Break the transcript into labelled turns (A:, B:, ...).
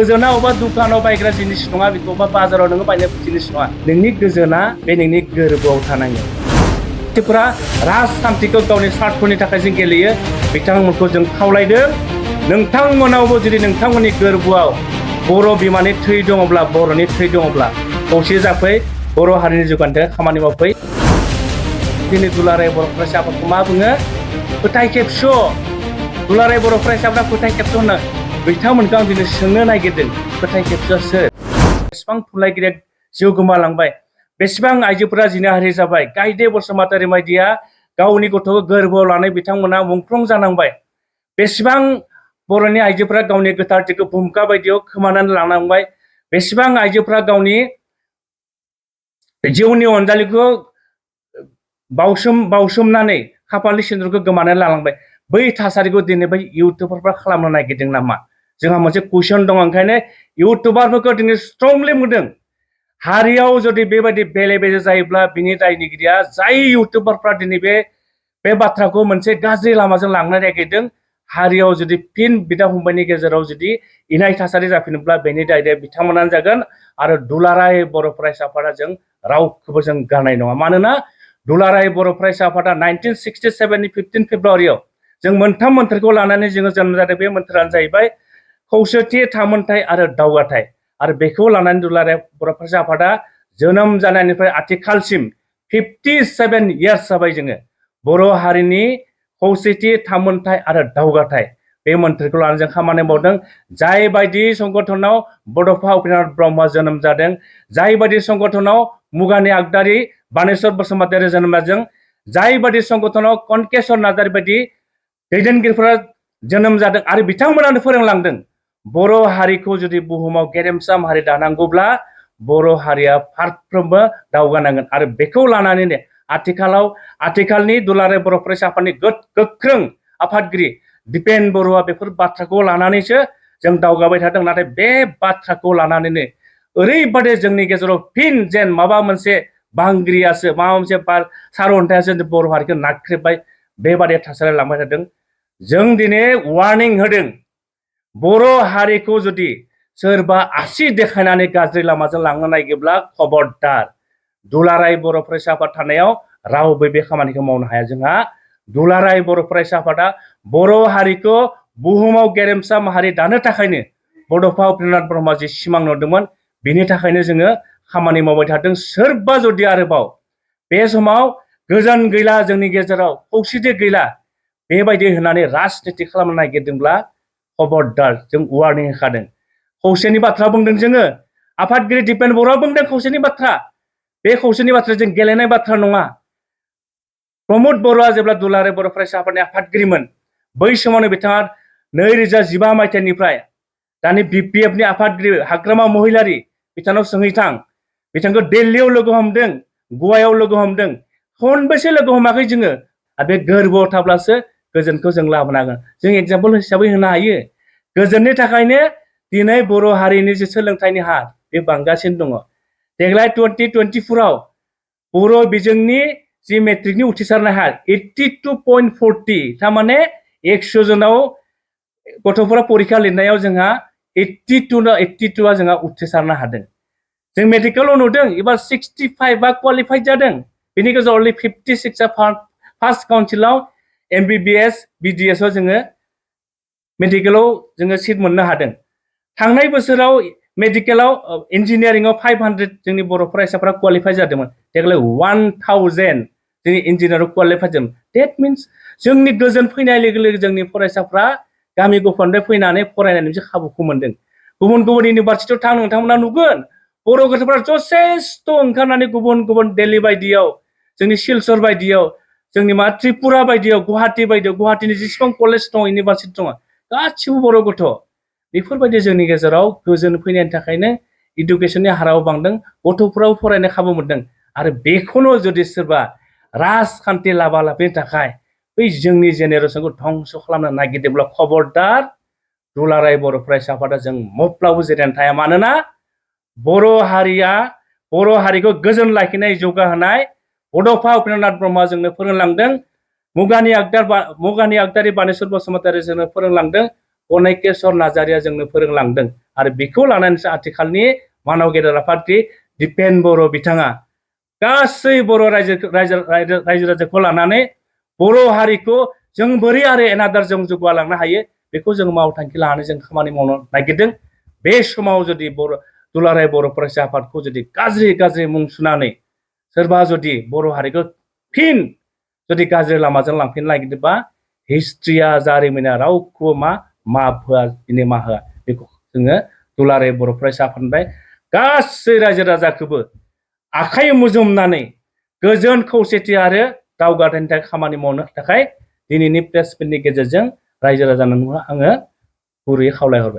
A: गोजोना अबा दुखानाव बायग्रा जिनिस नङा बेखौ बा बाजाराव नोङो बायनाय जिनिस नङा नोंनि गोजोना बे नोंनि गोरबोआव थानांगोन मानसिफोरा राजखान्थिखौ गावनि स्वार्थनि थाखाय जों गेलेयो बिथांमोनखौ जों खावलायदों नोंथांमोनावबो जुदि नोंथांमोननि गोरबोआव बर' बिमानि थै दङब्ला बर'नि थै दङब्ला खौसे जाफै बर' हारिनि जौगानो थाखाय खामानि मावफै दिनै दुलाराय बर' फरायसा आफादखौ मा बुङो फोथाय खेबस' दुलाराय बर' फरायसाफ्रा फोथाय खेबस' होनो बिथांमोनखौ आं दिनै सोंनो नागिरदों फोथाय खेबस'आ सोर बेसेबां थुनलाइगिरिया जिउ गोमालांबाय बेसेबां आइजोफोरा जिनाहारि जाबाय गायदे बसुमतारी बायदिया गावनि गथ'खौ गोरबोआव लानाय बिथांमोना मुंख्लं जानांबाय बेसेबां बर'नि आइजोफोरा गावनि गोथारथिखौ भुमका बायदियाव खोमानानै लानांबाय बेसेबां आइजोफोरा गावनि जिउनि अनजालिखौ बावसोमनानै खाफालनि सिन्दुरखौ गोमानानै लालांबाय बै थासारिखौ दिनै बै इउटुबारफ्रा खालामनो नागिरदों नामा जोंहा मोनसे कुइसन दङ ओंखायनो इउटुबारफोरखौ दिनै स्ट्रंलि बुंदों हारियाव जुदि बेबायदि बेले बेजे जायोब्ला बिनि दायनिगिरिया जाय इउटुबारफ्रा दिनै बे बाथ्राखौ मोनसे गाज्रि लामाजों लांनो नागिरदों हारियाव जुदि फिन बिदा फंबायनि गेजेराव जुदि इनाय थासारि जाफिनोब्ला बेनि दायया बिथांमोनानो जागोन आरो दुलाराय बर' फरायसा आफादा जों रावखौबो जों गारनाय नङा मानोना दुलाराय बर' फरायसा आफादा 1967 नि 15 फेब्रुवारियाव जों मोनथाम मोन्थोरखौ लानानै जोङो जोनोम जादों बे मोन्थोरानो जाहैबाय खौसेथि थामोनथाय आरो दावगाथाय आरो बेखौ लानानै दुलाराय बर' फरायसा आफादा जोनोम जानायनिफ्राय आथिखालसिम 57 इयार्स जाबाय जोङो बर' हारिनि खौसेथि थामोनथाय आरो दावगाथाय बे मोन्थोरखौ लानानै जों खामानि मावदों जाय बायदि संगठनाव बड'फा उपेन्द्रनाथ ब्रह्मआ जोनोम जादों जाय बायदि संगठनाव मुगानि आगदारि बानेश्वर बसुमतारी जोनोम जादों जाय बायदि संगठनाव कनकेश्वर नार्जारी बायदि दैदेनगिरिफोरा जोनोम जादों आरो बिथांमोनानो फोरोंलांदों बर' हारिखौ जुदि बुहुमाव गेरेमसा माहारि दानांगौब्ला बर' हारिया फारफ्रोमबो दावगानांगोन आरो बेखौ लानानैनो आथिखालनि दुलाराय बर' फरायसा आफादनि गोख्रों आफादगिरि दिपेन बरुवा बेफोर बाथ्राखौ लानानैसो जों दावगाबाय थादों नाथाय बे बाथ्राखौ लानानैनो ओरैबादि जोंनि गेजेराव फिन जेन माबा मोनसे बांग्रियासो माबा मोनसे सारअन्थायासो बर' हारिखौ नाख्रेबबाय बेबादि थासारि लांबाय थादों जों दिनै वार्निं होदों बर' हारिखौ जुदि सोरबा आसि देखायनानै गाज्रि लामाजों लांनो नागिरब्ला खबरदार दुलाराय बर' फरायसा आफाद थानायाव रावबो बे खामानिखौ मावनो हाया जोंहा दुलाराय बर' फरायसा आफादा बर' हारिखौ बुहुमाव गेरेमसा माहारि दानो थाखायनो बड'फा उपेन्द्रनाथ ब्रह्मआ जि सिमां नुदोंमोन बिनि थाखायनो जोङो खामानि मावबाय थादों सोरबा जुदि आरोबाव बे समाव गोजोन गैला जोंनि गेजेराव खौसेथि गैला बेबायदि होननानै राजनिति खालामनो नागिरदोंब्ला खबरदार जों वार्निं होखादों खौसेनि बाथ्रा बुंदों जोङो आफादगिरि दिपेन बरुवा बुंदों खौसेनि बाथ्रा बे खौसेनि बाथ्रा जों गेलेनाय बाथ्रा नङा प्रमद बरुवा जेब्ला दुलाराय बर' फरायसा आफादनि आफादगिरिमोन बै समावनो बिथाङा 2015 मायथाइनिफ्राय दानि बिपिएफनि आफादगिरि हाग्रामा महिलारि बिथांनाव सोंहैथां बिथांखौ दिल्लीयाव लोगो हमदों गवायाव लोगो हमदों खनबेसे लोगो हमाखै जोङो आरो बे गोरबोआव थाब्लासो गोजोनखौ जों लाबोनो हागोन जों एग्जाम्पल हिसाबै होनो हायो गोजोननि थाखायनो दिनै बर' हारिनि जे सोलोंथाइनि हार बे बांगासिनो दङ देग्लाय 2024आव बर' बिजोंनि जि मेट्रिकनि उथ्रिसारनाय हार 82.40 थारमाने 100 जनाव गथ'फोरा परीक्षा लिरनायाव जोंहा 82आ जोंहा उथ्रिसारनो हादों जों मेडिकेलाव नुदों एबार 65आ क्वालिफाइड जादों बेनि गेजेराव अनलि 56आ फार्स्ट काउन्सिलाव MBBS BDS आव जोङो मेडिकेलाव जोङो सिट मोननो हादों थांनाय बोसोराव मेडिकेलाव इन्जिनियारिंआव 500 जोंनि बर' फरायसाफ्रा क्वालिफाइ जादोंमोन देग्लाय 1000 जोंनि इन्जिनियाराव क्वालिफाइ जादों डेट मिन्स जोंनि गोजोन फैनाय लोगो लोगो जोंनि फरायसाफ्रा गामि गफानिफ्राय फैनानै फरायनायनि मोनसे खाबुखौ मोनदों गुबुन गुबुन इउनिभारसिटियाव थां नोंथांमोना नुगोन बर' गथ'फ्रा जथेस्थ' ओंखारनानै गुबुन गुबुन दिल्ली बायदियाव जोंनि सिलचर बायदियाव जोंनि मा त्रिपुरा बायदियाव गुवाहाटि बायदियाव गुवाहाटिनि जेसेबां कलेज दङ इउनिभारसिटि दङ गासिबो बर' गथ' बेफोरबायदि जोंनि गेजेराव गोजोन फैनायनि थाखायनो इडुकेसननि हाराबो बांदों गथ'फोराबो फरायनो खाबु मोनदों आरो बेखौनो जुदि सोरबा राजखान्थि लाबालाफिनि थाखाय बै जोंनि जेनेरेसनखौ धंस खालामनो नागिरदोंब्ला खबरदार दुलाराय बर' फरायसा आफादा जों माब्लाबाबो जिरायनानै थाया मानोना बर' हारिखौ गोजोन लाखिनाय जौगाहोनाय बड'फा उपेन्द्रनाथ ब्रह्मआ जोंनो फोरोंलांदों मुगानि आगदारि बानेश्वर बसुमतारी जोंनो फोरोंलांदों कनकेश्वर नार्जारिया जोंनो फोरोंलांदों आरो बेखौ लानानैसो आथिखालनि मानव गेदेर आफादगिरि दिपेन बर' बिथाङा गासै बर' रायजो राजाखौ लानानै बर' हारिखौ जों बोरै आरो एनादार जों जौगालांनो हायो बेखौ जों मावथांखि लानानै जों खामानि मावनो नागिरदों। बे समाव जुदि दुलाराय बर' फरायसा आफादखौ जुदि गाज्रि मुं सुनानै सोरबा जुदि बर' हारिखौ फिन जुदि गाज्रि लामाजों लांफिननो नागिरदोंबा हिस्ट्रिया जारिमिना रावखौबो माफ होआ निमाहा होआ। बेखौ जोङो दुलाराय बर' फरायसा आफादनिफ्राय गासै रायजो राजाखौबो आखाइ मुजुमनानै गोजोन खौसेथि आरो दावगाथायनि थाखाय खामानि मावनो थाखाय दिनैनि प्रेस मिटनि गेजेरजों रायजो राजानो आङो गुरैयै खावलायहरबाय।